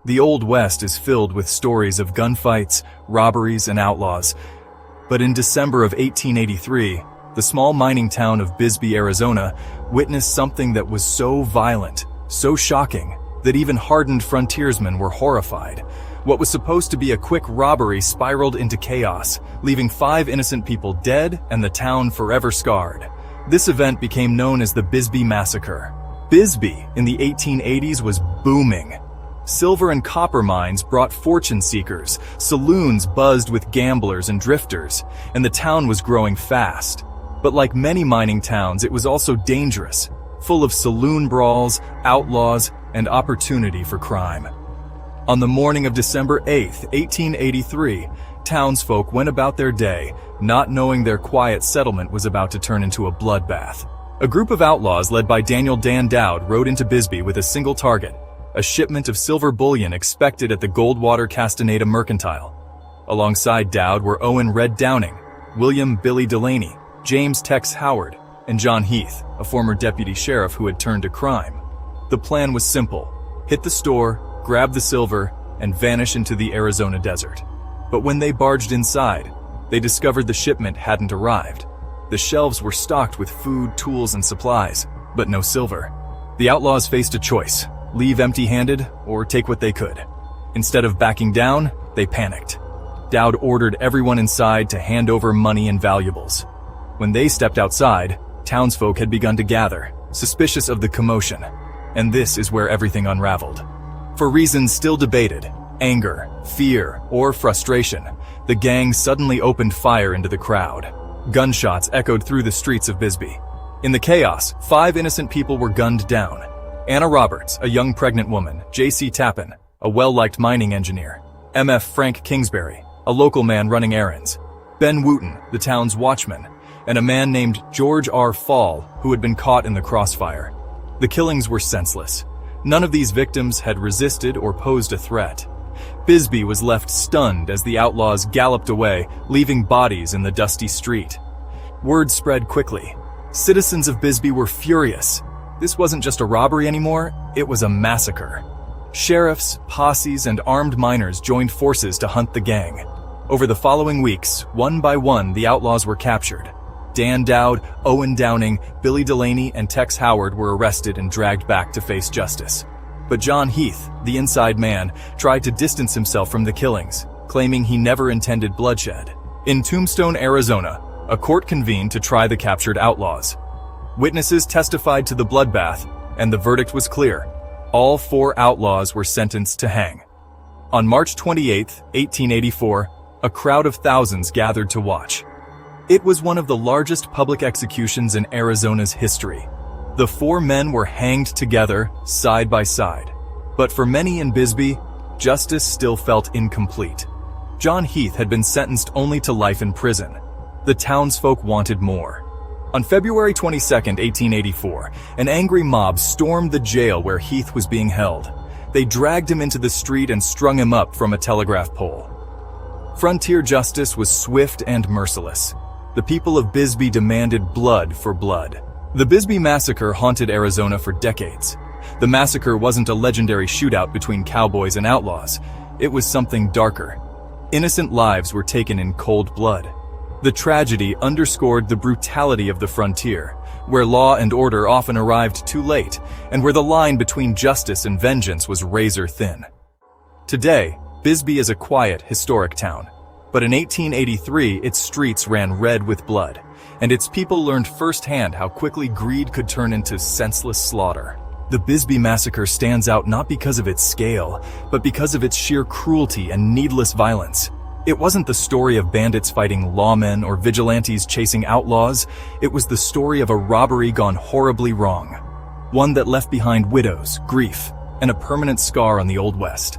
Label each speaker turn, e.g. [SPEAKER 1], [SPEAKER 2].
[SPEAKER 1] The Old West is filled with stories of gunfights, robberies, and outlaws. But in December of 1883, the small mining town of Bisbee, Arizona, witnessed something that was so violent, so shocking, that even hardened frontiersmen were horrified. What was supposed to be a quick robbery spiraled into chaos, leaving 5 innocent people dead and the town forever scarred. This event became known as the Bisbee Massacre. Bisbee, in the 1880s, was booming. Silver and copper mines brought fortune seekers, saloons buzzed with gamblers and drifters, and the town was growing fast. But like many mining towns, it was also dangerous, full of saloon brawls, outlaws, and opportunity for crime. On the morning of December 8, 1883, townsfolk went about their day, not knowing their quiet settlement was about to turn into a bloodbath. A group of outlaws led by Daniel Dan Dowd rode into Bisbee with a single target: a shipment of silver bullion expected at the Goldwater-Castaneda mercantile. Alongside Dowd were Owen Red Downing, William Billy Delaney, James Tex Howard, and John Heath, a former deputy sheriff who had turned to crime. The plan was simple: hit the store, grab the silver, and vanish into the Arizona desert. But when they barged inside, they discovered the shipment hadn't arrived. The shelves were stocked with food, tools, and supplies, but no silver. The outlaws faced a choice: leave empty-handed or take what they could. Instead of backing down, they panicked. Dowd ordered everyone inside to hand over money and valuables. When they stepped outside, townsfolk had begun to gather, suspicious of the commotion. And this is where everything unraveled. For reasons still debated, anger, fear, or frustration, the gang suddenly opened fire into the crowd. Gunshots echoed through the streets of Bisbee. In the chaos, 5 innocent people were gunned down. Anna Roberts, a young pregnant woman; J.C. Tappan, a well-liked mining engineer; M.F. Frank Kingsbury, a local man running errands; Ben Wooten, the town's watchman; and a man named George R. Fall, who had been caught in the crossfire. The killings were senseless. None of these victims had resisted or posed a threat. Bisbee was left stunned as the outlaws galloped away, leaving bodies in the dusty street. Word spread quickly. Citizens of Bisbee were furious. This wasn't just a robbery anymore, it was a massacre. Sheriffs, posses, and armed miners joined forces to hunt the gang. Over the following weeks, one by one, the outlaws were captured. Dan Dowd, Owen Downing, Billy Delaney, and Tex Howard were arrested and dragged back to face justice. But John Heath, the inside man, tried to distance himself from the killings, claiming he never intended bloodshed. In Tombstone, Arizona, a court convened to try the captured outlaws. Witnesses testified to the bloodbath, and the verdict was clear. All 4 outlaws were sentenced to hang. On March 28, 1884, a crowd of thousands gathered to watch. It was one of the largest public executions in Arizona's history. The 4 men were hanged together, side by side. But for many in Bisbee, justice still felt incomplete. John Heath had been sentenced only to life in prison. The townsfolk wanted more. On February 22, 1884, an angry mob stormed the jail where Heath was being held. They dragged him into the street and strung him up from a telegraph pole. Frontier justice was swift and merciless. The people of Bisbee demanded blood for blood. The Bisbee Massacre haunted Arizona for decades. The massacre wasn't a legendary shootout between cowboys and outlaws. It was something darker. Innocent lives were taken in cold blood. The tragedy underscored the brutality of the frontier, where law and order often arrived too late, and where the line between justice and vengeance was razor thin. Today, Bisbee is a quiet, historic town. But in 1883, its streets ran red with blood, and its people learned firsthand how quickly greed could turn into senseless slaughter. The Bisbee Massacre stands out not because of its scale, but because of its sheer cruelty and needless violence. It wasn't the story of bandits fighting lawmen or vigilantes chasing outlaws. It was the story of a robbery gone horribly wrong. One that left behind widows, grief, and a permanent scar on the Old West.